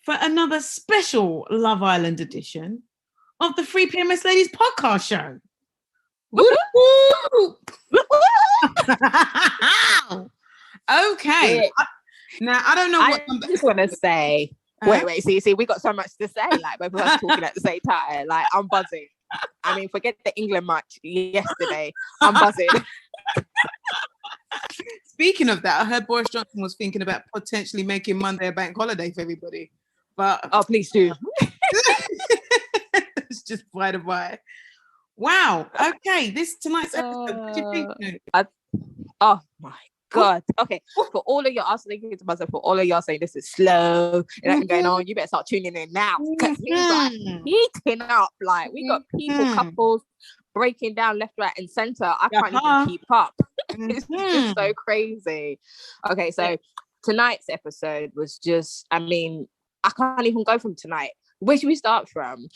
for another special Love Island edition of the Free PMS Ladies podcast show. Woo-hoo! Okay. Now, I don't know what... I just want to say... Wait, see, we got so much to say, like, both of us talking at the same time. Like, I'm buzzing. I mean, forget the England match yesterday. I'm buzzing. Speaking of that, I heard Boris Johnson was thinking about potentially making Monday a bank holiday for everybody. But oh, please do. It's just by the by. Wow. Okay, tonight's episode. What do you think? Oh my God. Okay. For all of y'all, I was thinking to myself, for all of y'all saying this is slow and going on, you better start tuning in now because he's like heating up. Like we got people, couples breaking down left, right, and center. I can't even keep up. It's just so crazy. Okay, so tonight's episode was just, I mean, I can't even go from tonight. Where should we start from?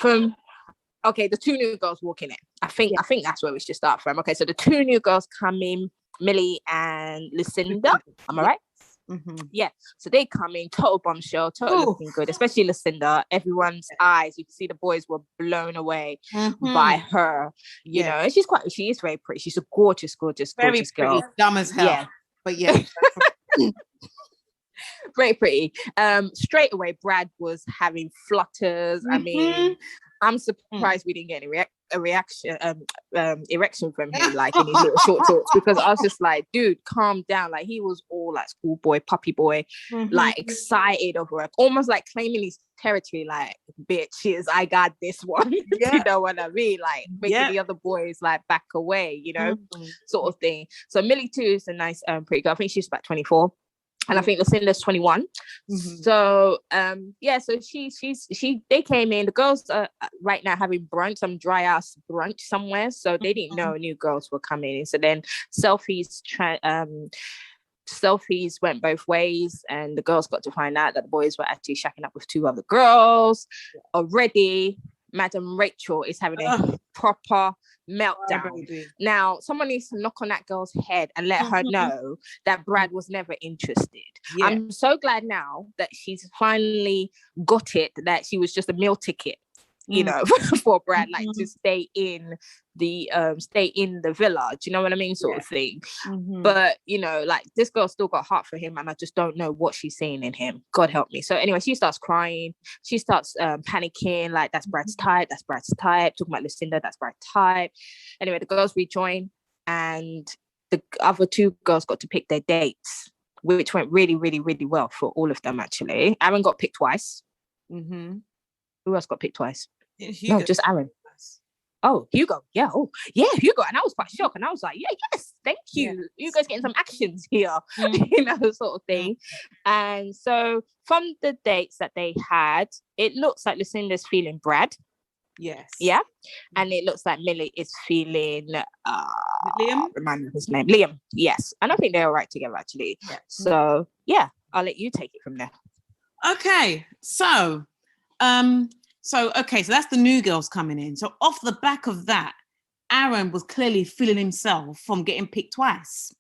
Okay, the two new girls walking in. I think that's where we should start from. Okay, so the two new girls come in, Millie and Lucinda. Am I right? Mm-hmm. Yeah. So they come in, total bombshell, total looking good, especially Lucinda. Everyone's eyes, you can see the boys were blown away by her. You know, and she is very pretty. She's a gorgeous girl. Very pretty, dumb as hell. Yeah. But yeah. Very pretty. Straight away, Brad was having flutters. I mean, I'm surprised we didn't get a erection from him, like in his little short talks, because I was just like, dude, calm down. Like he was all like schoolboy, puppy boy, like excited over it, almost like claiming his territory, like bitches, I got this one. You know what I mean? Like making the other boys like back away, you know, sort of thing. So Millie too is a nice pretty girl. I think she's about 24. And I think Lucinda's 21. So so they came in. The girls are right now having brunch, some dry ass brunch somewhere. So they didn't know new girls were coming in. So then selfies went both ways, and the girls got to find out that the boys were actually shacking up with two other girls already. Madam Rachel is having a proper meltdown. Now, someone needs to knock on that girl's head and let her know that Brad was never interested. Yeah. I'm so glad now that she's finally got it, that she was just a meal ticket, you know, for Brad, like to stay in the villa. Do you know what I mean? Sort of thing. But, you know, like this girl still got heart for him, and I just don't know what she's seeing in him. God help me. So anyway, she starts crying. She starts panicking, like that's Brad's type. That's Brad's type. Talking about Lucinda, that's Brad's type. Anyway, the girls rejoin, and the other two girls got to pick their dates, which went really, really, really well for all of them, actually. Aaron got picked twice. Who else got picked twice? No, just Aaron. Oh, Hugo. Yeah. Oh, yeah, Hugo. And I was quite shocked. And I was like, yes, thank you. You guys getting some actions here, you know, sort of thing. And so from the dates that they had, it looks like Lucinda's feeling Brad. Yes. Yeah. And it looks like Millie is feeling Liam. Remind me of his name. Liam. Yes. And I think they're all right together, actually. Yeah. So yeah, I'll let you take it from there. Okay. So so that's the new girls coming in. So off the back of that, Aaron was clearly feeling himself from getting picked twice.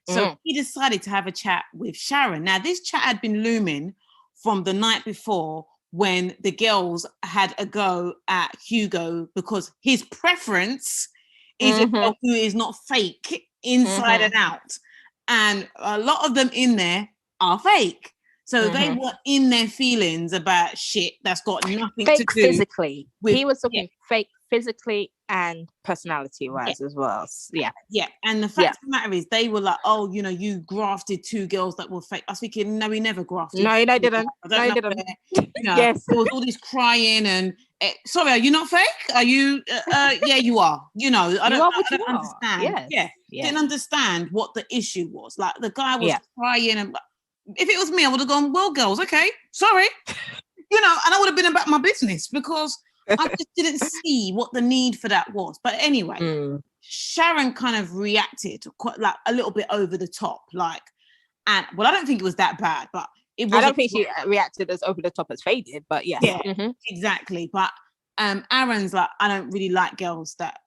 So he decided to have a chat with Sharon. Now, this chat had been looming from the night before when the girls had a go at Hugo, because his preference is a girl who is not fake inside and out. And a lot of them in there are fake. So they were in their feelings about shit that's got nothing fake to do physically. He was talking fake physically and personality-wise as well. Yeah. Yeah. And the fact of the matter is, they were like, oh, you know, you grafted two girls that were fake. I was thinking, no, he never grafted. No, he didn't. No, he didn't. You know, yes. There was all this crying and, sorry, are you not fake? Are you? Yeah, you are. You know, I don't understand. Yeah. Didn't understand what the issue was. Like, the guy was crying, and if it was me, I would have gone, well, girls, okay, sorry. You know, and I would have been about my business, because I just didn't see what the need for that was. But anyway, Sharon kind of reacted quite like a little bit over the top, like, and well, I don't think it was that bad, but it was. I don't think she reacted as over the top as Faye did, but yes. Yeah, exactly. But Aaron's like, I don't really like girls that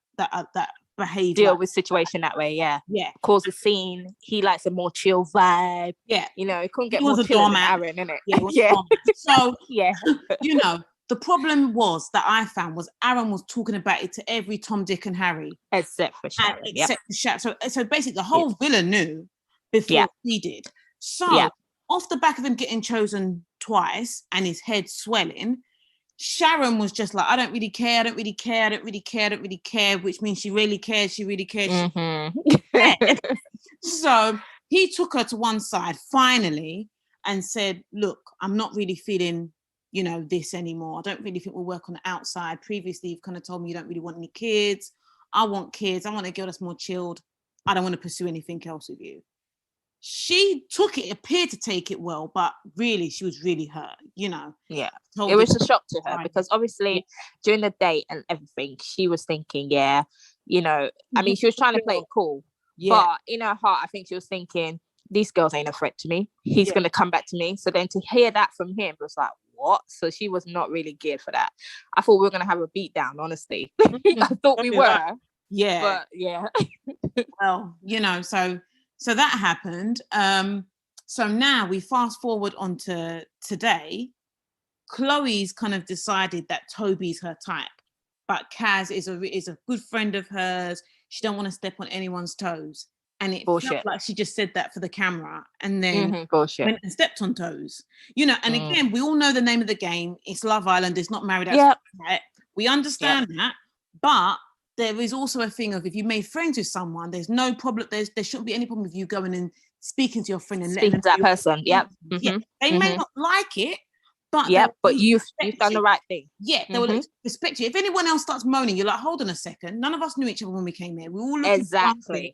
behave, deal with situation that way. Yeah, cause a scene. He likes a more chill vibe. Yeah, you know, it couldn't get he more was a chill than doormat. Aaron, innit? Yeah, yeah. So yeah, you know, the problem was that I found was Aaron was talking about it to every Tom, Dick, and Harry, except for Sharon. Except for Sharon. So basically, the whole villa knew before he did. So off the back of him getting chosen twice and his head swelling, Sharon was just like, I don't really care, I don't really care, I don't really care, I don't really care, which means she really cares, she really cares. So he took her to one side finally and said, look, I'm not really feeling, you know, this anymore. I don't really think we'll work on the outside. Previously, you've kind of told me you don't really want any kids. I want kids. I want a girl that's more chilled. I don't want to pursue anything else with you. She appeared to take it well, but really, she was really hurt, you know. Yeah, it was a shock to her because obviously during the date and everything, she was thinking, you know, I mean, she was trying to play it cool, but in her heart, I think she was thinking, these girls ain't a threat to me. He's going to come back to me. So then to hear that from him was like, what? So she was not really geared for that. I thought we were going to have a beat down, honestly. I thought we were. Yeah. But yeah. Well, you know, so that happened. So now we fast forward onto today. Chloe's kind of decided that Toby's her type, but Kaz is a good friend of hers. She don't want to step on anyone's toes, and it felt like she just said that for the camera, and then went and stepped on toes. You know, and again, we all know the name of the game. It's Love Island. It's not Married at Right? We understand that, but there is also a thing of if you made friends with someone, there's no problem. There shouldn't be any problem with you going and speaking to your friend and letting them that person. Yeah, they may not like it, but but you've done the right thing. Yeah, they will respect you. If anyone else starts moaning, you're like, hold on a second. None of us knew each other when we came here. We all looked exactly.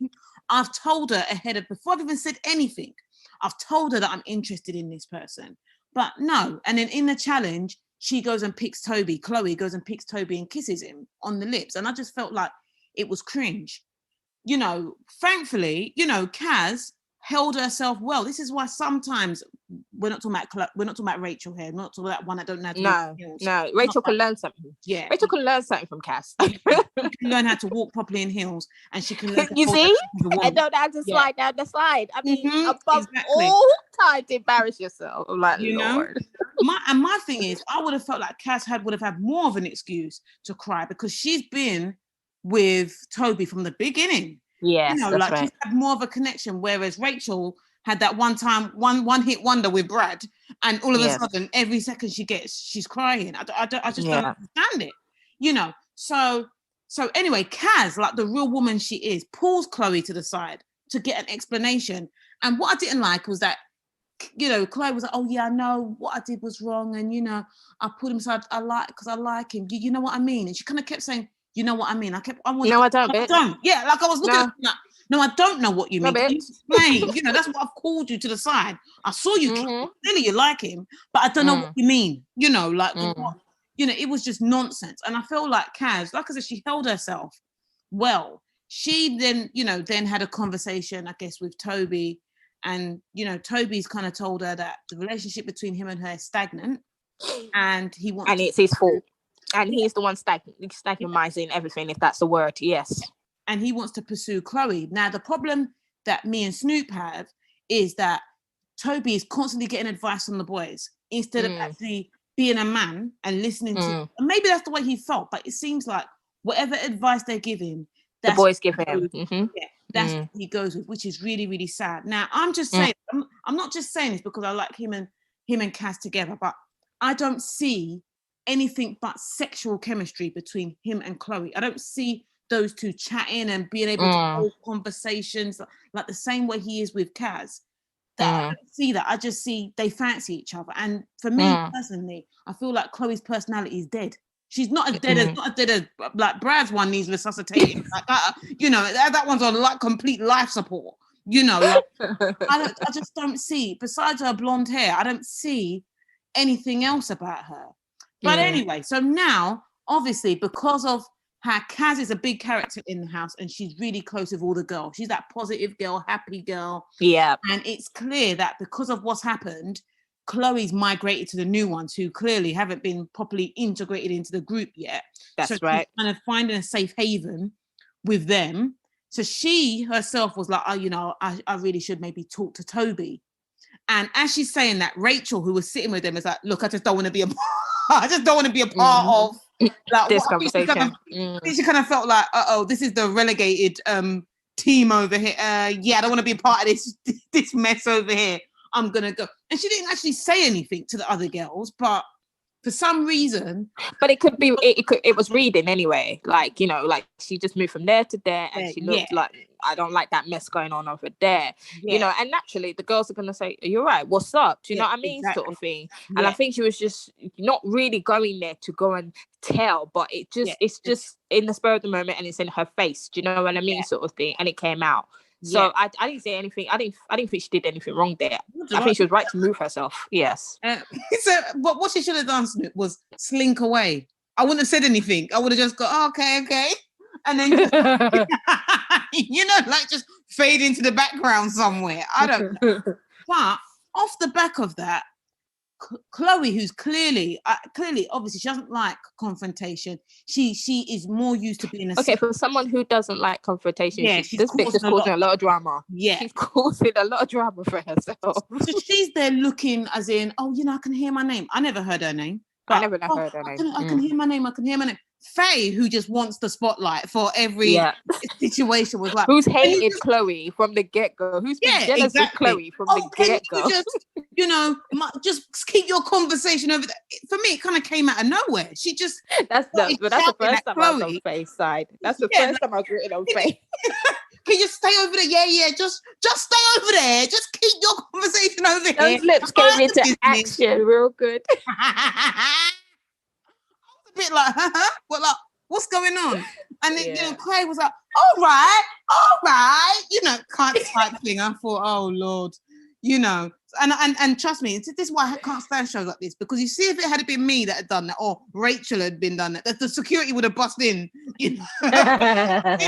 I've told her ahead of before I've even said anything. I've told her that I'm interested in this person, but no. And then in the challenge, she goes and picks Toby. Chloe goes and picks Toby and kisses him on the lips. And I just felt like it was cringe. You know, thankfully, you know, Kaz held herself well. This is why sometimes we're not talking about Rachel here. We're not talking about one that don't know how to No. Rachel can learn something. Yeah. Rachel can learn something from Cass. She can learn how to walk properly in heels, and she can learn. You see? I don't know how to slide down the slide. I mean, above all time to embarrass yourself. I'm like, you Lord. My thing is, I would have felt like Cass would have had more of an excuse to cry because she's been with Toby from the beginning. Yes, you know, that's like right. she's had more of a connection, whereas Rachel had that one hit wonder with Brad, and all of a sudden, every second she gets, she's crying. I just don't understand it, you know. So anyway, Kaz, like the real woman she is, pulls Chloe to the side to get an explanation. And what I didn't like was that, you know, Chloe was like, "Oh yeah, I know what I did was wrong, and you know, I put him aside. I like him. You know what I mean?" And she kind of kept saying, "You know what I mean?" I don't. Yeah, like I was looking at that. No, I don't know what you mean. Can you explain? You know, that's what I've called you to the side. I saw you. Clearly, you like him, but I don't know what you mean. You know, like what, you know, it was just nonsense. And I feel like Kaz, like I said, she held herself well. She then had a conversation, I guess, with Toby, and you know, Toby's kind of told her that the relationship between him and her is stagnant, and it's his fault. And he's the one stagnizing everything, if that's the word. Yes. And he wants to pursue Chloe. Now, the problem that me and Snoop have is that Toby is constantly getting advice from the boys instead of actually being a man and listening to. And maybe that's the way he felt, but it seems like whatever advice they give him, the boys give him. That's what he goes with, which is really, really sad. Now, I'm just saying, I'm not just saying this because I like him and Kaz together, but I don't see anything but sexual chemistry between him and Chloe. I don't see those two chatting and being able to hold conversations like the same way he is with Kaz. I don't see that. I just see they fancy each other. And for me personally, I feel like Chloe's personality is dead. She's not as dead as like Brad's one needs resuscitating. Like that, you know, that one's on like complete life support. You know, like, I just don't see. Besides her blonde hair, I don't see anything else about her. But anyway, so now, obviously, because of how Kaz is a big character in the house and she's really close with all the girls. She's that positive girl, happy girl. Yeah. And it's clear that because of what's happened, Chloe's migrated to the new ones who clearly haven't been properly integrated into the group yet. That's right. She's kind of finding a safe haven with them. So she herself was like, oh, you know, I really should maybe talk to Toby. And as she's saying that, Rachel, who was sitting with them, is like, look, I just don't want to be a I just don't want to be a part of like this conversation. She kind of felt like, this is the relegated team over here. Yeah, I don't want to be a part of this mess over here. I'm gonna go. And she didn't actually say anything to the other girls, but for some reason, but it could be it was reading anyway, like, you know, like she just moved from there to there, and she looked like, I don't like that mess going on over there, you know, and naturally the girls are gonna say, you're right, what's up, do you know what I mean, sort of thing. And I think she was just not really going there to go and tell, but it just it's just in the spur of the moment, and it's in her face, do you know what I mean, sort of thing, and it came out. So I didn't say anything. I didn't think she did anything wrong there. I think she was right to move herself. Yes. So what she should have done, Snoop, was slink away. I wouldn't have said anything. I would have just gone, oh, okay. And then, you know, like just fade into the background somewhere. I don't know. But off the back of that, Chloe, who's clearly, obviously, she doesn't like confrontation. She is more used to being for someone who doesn't like confrontation. This bitch is causing a lot of drama. Yeah, she's causing a lot of drama for herself. So she's there looking as in, oh, you know, I can hear my name. I never heard her name. I never heard her name. I can hear my name. I can hear my name. Faye, who just wants the spotlight for every situation, was like, who's hated Chloe from the get-go, who's been jealous of Chloe from the get-go. Just keep your conversation over there. For me, it kind of came out of nowhere. She just that's the first time I was on Faye's side. That's the first time I was rooting on Faye. Can you stay over there? Yeah. Just stay over there. Just keep your conversation over here. Those lips came into action real good. Bit like, what, like, what's going on? And then, you know, Clay was like, all right, you know, can't type thing. I thought, oh Lord, you know, and trust me, this is why I can't stand shows like this, because you see, if it had been me that had done that, or Rachel had been done that, the security would have bust in, you know. But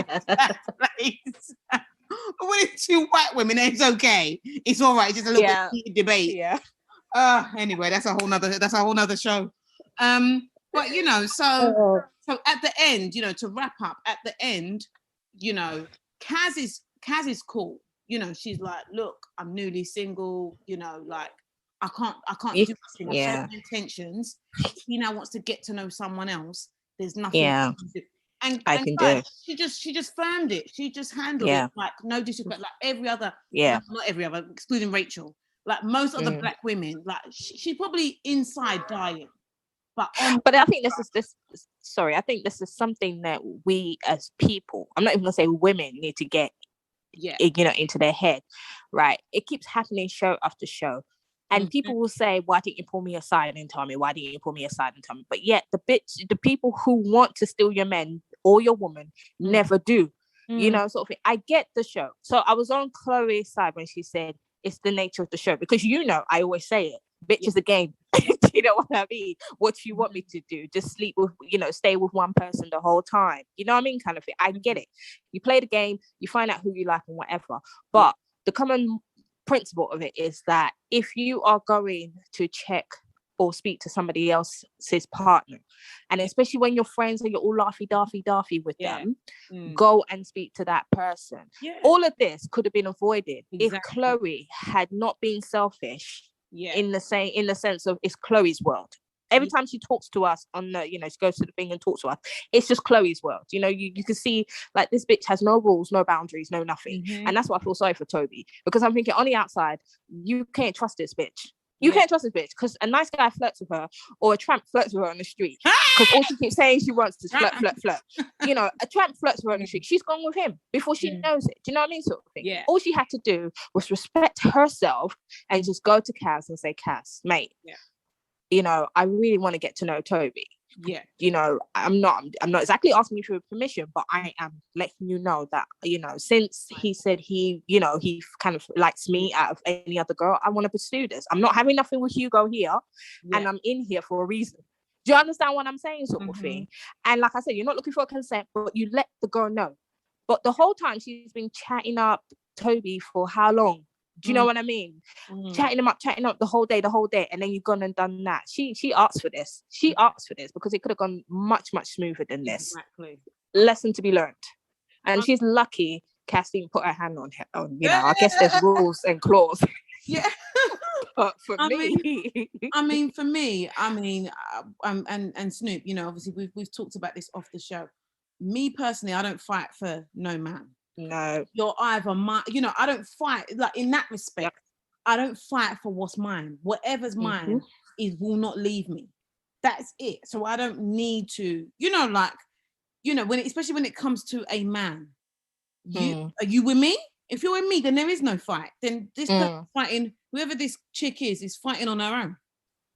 when it's two white women, it's okay. It's all right. It's just a little bit of heated debate. Yeah. Anyway, that's a whole nother show. But you know, so at the end, you know, to wrap up, at the end, you know, Kaz is cool. You know, she's like, look, I'm newly single. You know, like I can't do this. Yeah. Intentions. He now wants to get to know someone else. There's nothing. Yeah. And I can do. She just firmed it. She just handled it like no disrespect. Like every other. Yeah. Not every other, excluding Rachel. Like most other black women, like she's probably inside dying. But I think I think this is something that we as people, I'm not even gonna say women, need to get you know, into their head, right? It keeps happening show after show, and people will say, why didn't you pull me aside and tell me? Why didn't you pull me aside and tell me? But yet the people who want to steal your men or your woman never do. You know, sort of thing. I get the show. So I was on Chloe's side when she said it's the nature of the show, because you know, I always say it, bitch is a game. You know what I mean? What you want me to do? Just sleep with, you know, stay with one person the whole time. You know what I mean? Kind of thing. I get it. You play the game, you find out who you like and whatever. But the common principle of it is that if you are going to check or speak to somebody else's partner, and especially when you're friends and you're all laughy with them, go and speak to that person. All of this could have been avoided if Chloe had not been selfish. In the sense of, it's Chloe's world. Every time she talks to us on the, you know, she goes to the thing and talks to us, it's just Chloe's world. You know, you can see like this bitch has no rules, no boundaries, no nothing. And that's why I feel sorry for Toby, because I'm thinking on the outside, you can't trust this bitch. You can't trust this bitch, because a nice guy flirts with her, or a tramp flirts with her on the street, because all she keeps saying she wants to flirt. You know, a tramp flirts with her on the street. She's gone with him before she knows it. Do you know what I mean? Sort of thing. Yeah. All she had to do was respect herself and just go to Kaz and say, Kaz, mate, you know, I really want to get to know Toby. Yeah. You know, I'm not exactly asking you for permission, but I am letting you know that, you know, since he said he, you know, he kind of likes me out of any other girl, I want to pursue this. I'm not having nothing with Hugo here, and I'm in here for a reason. Do you understand what I'm saying, sort of thing? And like I said, you're not looking for consent, but you let the girl know. But the whole time she's been chatting up Toby for how long? Do you know what I mean? Chatting up the whole day, and then you've gone and done that. She asked for this. She asked for this because it could have gone much, much smoother than this. Exactly. Lesson to be learned. And she's lucky Cass didn't put her hand on her. I guess there's rules and clause. Yeah. But for I me, and Snoop, obviously we've talked about this off the show. Me personally, I don't fight for no man. No. You're either my, I don't fight, like, in that respect. Yep. I don't fight for what's mine. Whatever's mine will not leave me. That's it. So I don't need to, especially when it comes to a man. Are you with me? If you're with me, then there is no fight. Then this person fighting, whoever this chick is fighting on her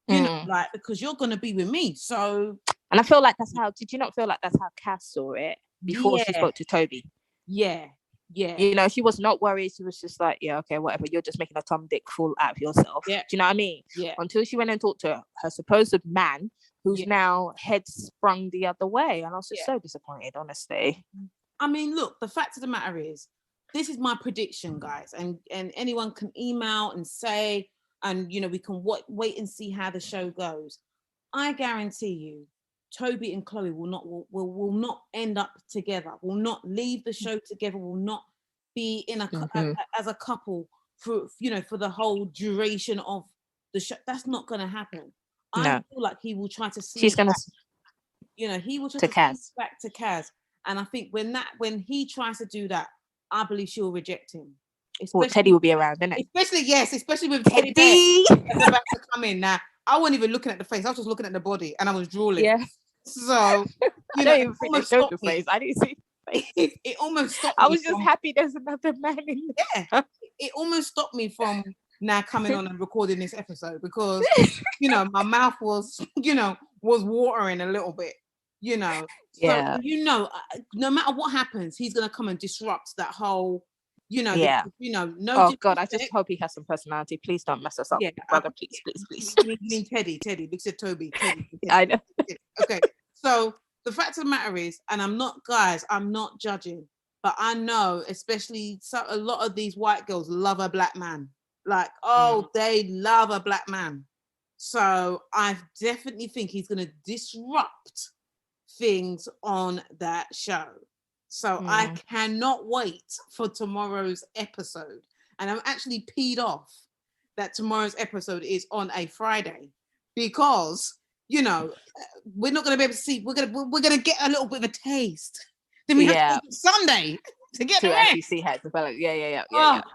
own. Because you're gonna be with me. So, and I feel like that's how. Did you not feel like that's how Cass saw it before she spoke to Toby? Yeah. She was not worried. She was just like, yeah, okay, whatever. You're just making a Tom Dick fool out of yourself. Yeah. Do you know what I mean? Yeah. Until she went and talked to her supposed man, who's now head sprung the other way, and I was just so disappointed, honestly. I mean, look, the fact of the matter is, this is my prediction, guys, and anyone can email and say, and we can wait and see how the show goes. I guarantee you, Toby and Chloe will not end up together. Will not leave the show together. Will not be in as a couple for the whole duration of the show. That's not going to happen. No. I feel like he will try to see. She's going to. He will try to Kaz. Back to Kaz. And I think when he tries to do that, I believe she'll reject him. Teddy will be around, isn't it? Especially with Teddy that's about to come in. Now, I wasn't even looking at the face. I was just looking at the body, and I was drooling. Yeah. So, I don't even think they showed the face. I didn't see the face. It almost stopped me. I was just happy there's another man in there. Yeah. It almost stopped me from now coming on and recording this episode because, my mouth was, was watering a little bit. So, no matter what happens, he's gonna come and disrupt that whole, no. Oh God, I just hope he has some personality. Please don't mess us up, brother. Please. You mean Teddy? Look at Toby. Teddy. I know. Okay, so the fact of the matter is, and I'm not judging, but I know, especially a lot of these white girls love a black man. Like, they love a black man. So I definitely think he's gonna disrupt things on that show. So I cannot wait for tomorrow's episode. And I'm actually peed off that tomorrow's episode is on a Friday because, we're not going to be able to see. We're going to get a little bit of a taste. Then we have to Sunday to get to actually see how it develops. Yeah.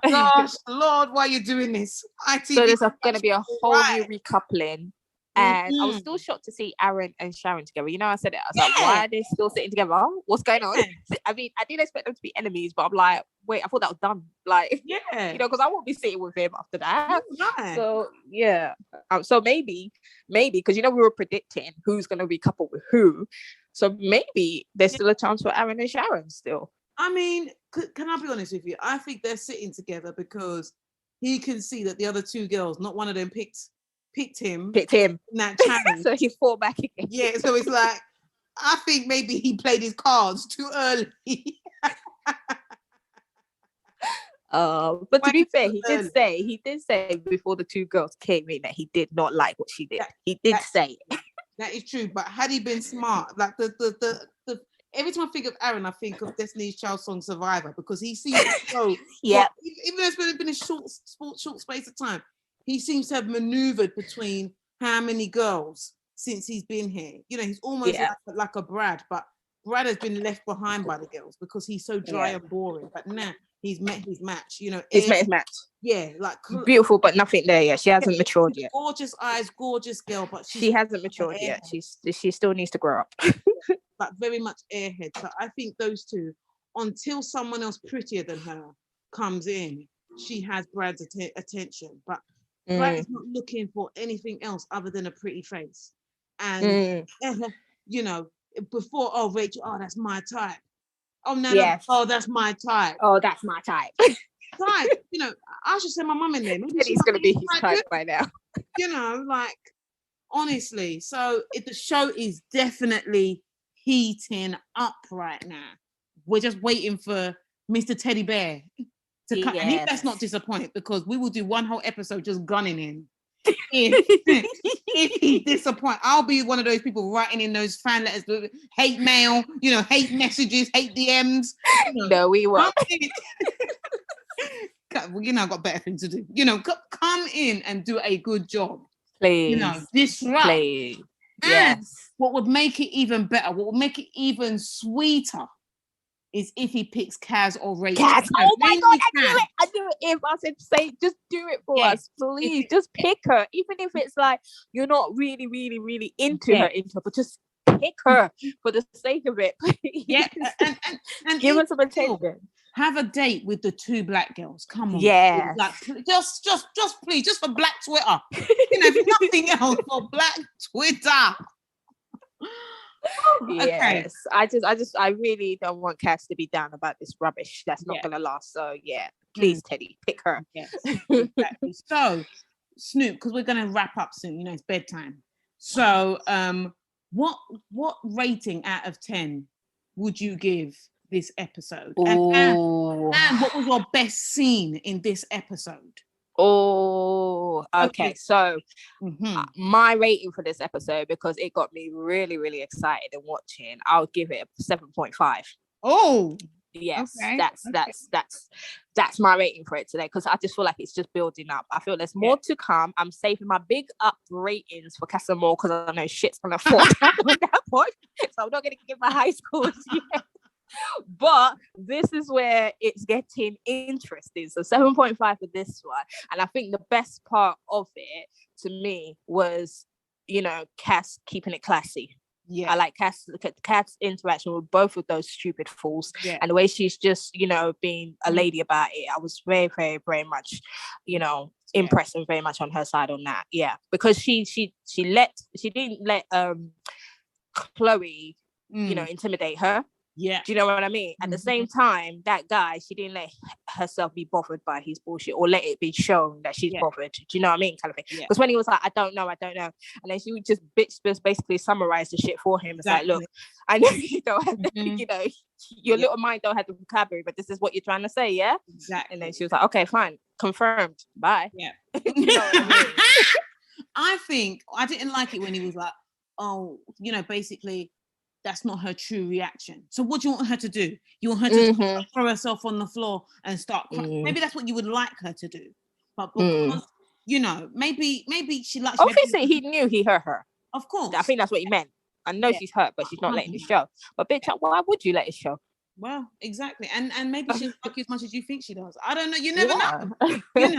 Gosh, Lord, why are you doing this? So there's going to be a whole new recoupling. And I was still shocked to see Aaron and Sharon together. I said it. I was like, why are they still sitting together? What's going on? I mean, I didn't expect them to be enemies, but I'm like, wait, I thought that was done. Like, because I won't be sitting with him after that. So, so maybe, because, we were predicting who's going to be coupled with who. So maybe there's still a chance for Aaron and Sharon still. I mean, can I be honest with you? I think they're sitting together because he can see that the other two girls, not one of them picked him in that challenge. So he fought back again. Yeah, so it's like, I think maybe he played his cards too early. But to be fair, he did say before the two girls came in that he did not like what she did. He did say it. That is true, but had he been smart, like the every time I think of Aaron, I think of Destiny's Child song Survivor, because he seems so even though it's been a short space of time, he seems to have maneuvered between how many girls since he's been here. He's almost like a Brad, but Brad has been left behind by the girls because he's so dry and boring. But now he's met his match. He's met his match. Yeah, like beautiful, but nothing there yet. She hasn't matured yet. Gorgeous eyes, gorgeous girl, but she hasn't matured yet. She still needs to grow up. But very much airhead. So I think those two, until someone else prettier than her comes in, she has Brad's attention. But Brad is not looking for anything else other than a pretty face. And, before, Rachel, that's my type. Oh, no, no, that's my type. Oh, that's my type. Right. I should send my mum in there. Maybe he's going to be his type by now. Honestly. So the show is definitely heating up right now. We're just waiting for Mr. Teddy Bear to come. And let's not disappoint, because we will do one whole episode just gunning him. if he disappoint, I'll be one of those people writing in those fan letters, hate mail, hate messages, hate DMs. No, we won't. I've got better things to do. Come in and do a good job. Please. Disrupt. Please. And yes. what would make it even better, what would make it even sweeter is if he picks Kaz or Rachel. Kaz. Oh my God, I knew it. If I said say, just do it for us, please. Just pick her. Even if it's like you're not really, really, really into her, but just pick her for the sake of it. Yeah. And give her some attention. Have a date with the two black girls. Come on. Yeah. Like, just please, just for black Twitter. If nothing else, for black Twitter. Yes. I really don't want Cass to be down about this rubbish that's not gonna last. So yeah, please, Teddy, pick her. Yes, exactly. So, Snoop, because we're gonna wrap up soon. It's bedtime. So, what rating out of 10 would you give this episode? And what was your best scene in this episode? Oh, okay. So my rating for this episode, because it got me really, really excited and watching, I'll give it a 7.5. Oh, yes. Okay. That's my rating for it today, because I just feel like it's just building up. I feel there's more to come. I'm saving my big up ratings for Casamore because I know shit's gonna fall down on that point. So I'm not gonna give my high scores yet. But this is where it's getting interesting. So 7.5 for this one. And I think the best part of it to me was, Cass keeping it classy. Yeah, I like Cass' interaction with both of those stupid fools, and the way she's just, being a lady about it. I was very, very, very much, impressed and very much on her side on that. Yeah, because she didn't let Chloe, intimidate her. Yeah. Do you know what I mean? At the same time, that guy, she didn't let herself be bothered by his bullshit or let it be shown that she's bothered. Do you know what I mean? Kind of thing. Because when he was like, I don't know. And then she would just basically summarize the shit for him. It's like, look, I know you don't have, your little mind don't have the vocabulary, but this is what you're trying to say, yeah? Exactly. And then she was like, okay, fine. Confirmed. Bye. Yeah. You know what I mean? I think, I didn't like it when he was like, oh, basically, that's not her true reaction. So what do you want her to do? You want her to throw herself on the floor and start crying? Maybe that's what you would like her to do. But because, maybe she likes... Obviously, he knew he hurt her. Of course. I think that's what he meant. I know she's hurt, but she's not letting it show. But bitch, why would you let it show? Well, exactly. And maybe she'll fuck you as much as you think she does. I don't know. You never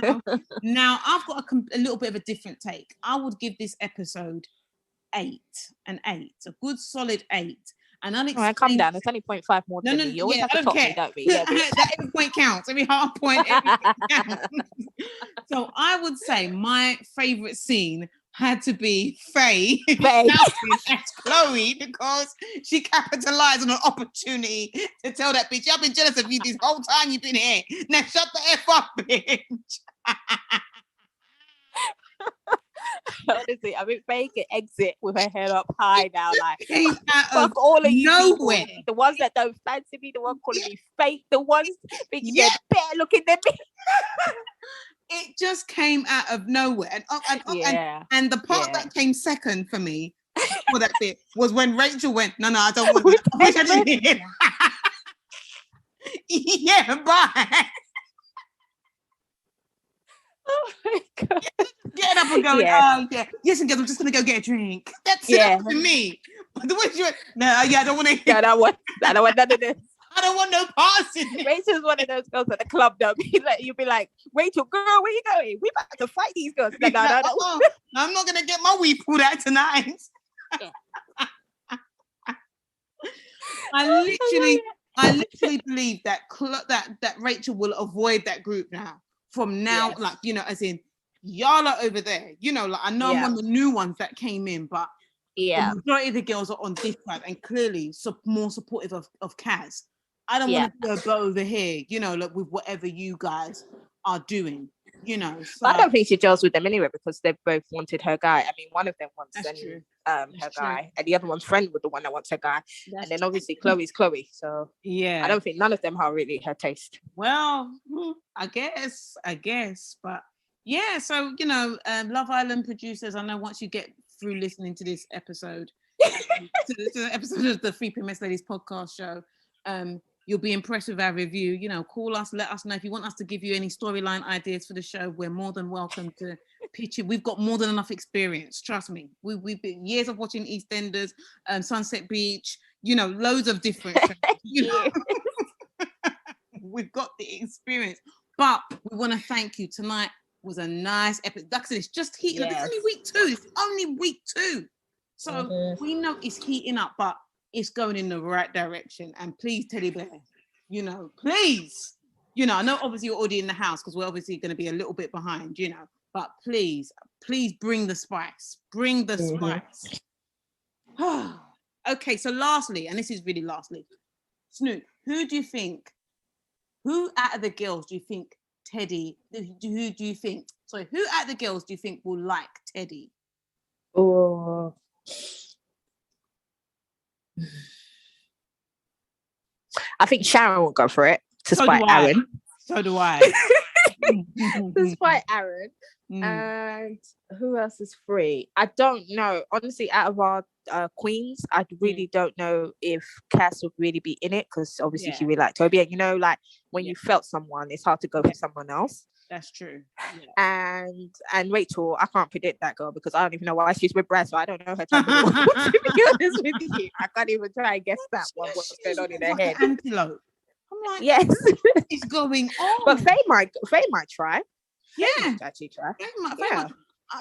know. Now, I've got a little bit of a different take. I would give this episode an 8, a good solid 8. And unexplained... Come down. It's only 0.5 more than me. You always have to top me, don't we? That every point counts. Every half point. Counts. So I would say my favourite scene had to be Faye as Chloe, because she capitalized on an opportunity to tell that bitch, I've been jealous of you this whole time you've been here. Now shut the F up, bitch. Honestly, I mean, Faye can exit with her head up high now, like fuck all of you nowhere. People. The ones that don't fancy me, the one calling me fake, the ones thinking they're better looking than me. It just came out of nowhere, and the part that came second for me for that bit was when Rachel went, no, I don't want to. I wish I didn't hear. Yeah, bye. Oh my God. Get up and go. Oh, yeah. Yes, and girls, I'm just going to go get a drink. That's it for me. But the way she went, no, I don't want to hear. I don't want none of this. I don't want no parts in it. Rachel's one of those girls at the club, though. You'll be like, Rachel, girl, where you going? We about to fight these girls. Like, no. I'm not going to get my weed pulled out tonight. Yeah. I literally believe that Rachel will avoid that group now. From now, as in, y'all are over there. I know I'm one of the new ones that came in, but the majority of the girls are on this side and clearly more supportive of Kaz. I don't want to go over here, with whatever you guys are doing, So. But I don't think she gels with them anyway, because they've both wanted her guy. I mean, one of them wants her guy, and the other one's friend with the one that wants her guy. And then obviously Chloe's Chloe. So I don't think none of them are really her taste. Well, I guess, but yeah, so Love Island producers, I know once you get through listening to this episode, to the episode of the 3PMS Ladies podcast show, you'll be impressed with our review. Call us, let us know if you want us to give you any storyline ideas for the show. We're more than welcome to pitch it. We've got more than enough experience, trust me. We've been years of watching EastEnders, Sunset Beach, loads of different shows, We've got the experience, but we want to thank you. Tonight was a nice episode. Like I said, it's just heating up. It's only week 2. It's only week 2. So we know it's heating up, but it's going in the right direction. And please, Teddy Bear, please, I know obviously you're already in the house because we're obviously going to be a little bit behind, but please bring the spice. Bring the spice. Okay, so lastly, and this is really lastly, Snoop, who out of the girls do you think Teddy, who out of the girls do you think will like Teddy? Oh, I think Sharon will go for it to spite Aaron. So do I. To spite Aaron. And who else is free? I don't know. Honestly, out of our queens, I really don't know if Cass would really be in it because obviously she really liked Toby. And like when you felt someone, it's hard to go for someone else. That's true. Yeah. And Rachel, I can't predict that girl because I don't even know why she's with Brad, so I don't know her type of to be honest with you. I can't even try and guess that one, what's going on in her head. Antelope. I'm like, yes. What is going on? But Faye might try. Yeah. Actually try. Faye might.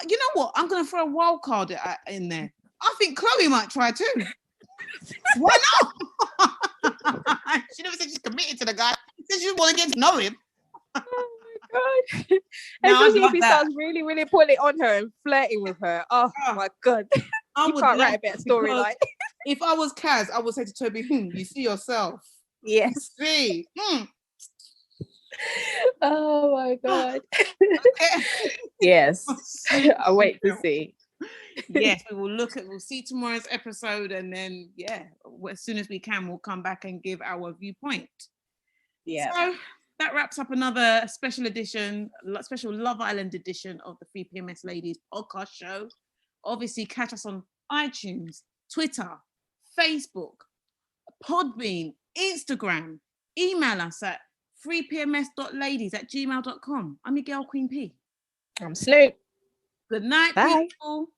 You know what? I'm going to throw a wild card in there. I think Chloe might try too. Why not? She never said she's committed to the guy. She said she want to get to know him. Oh my god! Especially if he starts really, really putting it on her and flirting with her. Oh my god! You can't write a better storyline. If I was Kaz, I would say to Toby, you see yourself. Yes. See. Oh my god. Yes. I'll wait to see. Yes, we'll see tomorrow's episode, and then as soon as we can, we'll come back and give our viewpoint. Yeah. So that wraps up another special Love Island edition of the 3PMS Ladies podcast show. Obviously, catch us on iTunes, Twitter, Facebook, Podbean, Instagram. Email us at 3pms.ladies@gmail.com. I'm your girl, Queen P. I'm Snoop. Good night, bye. people.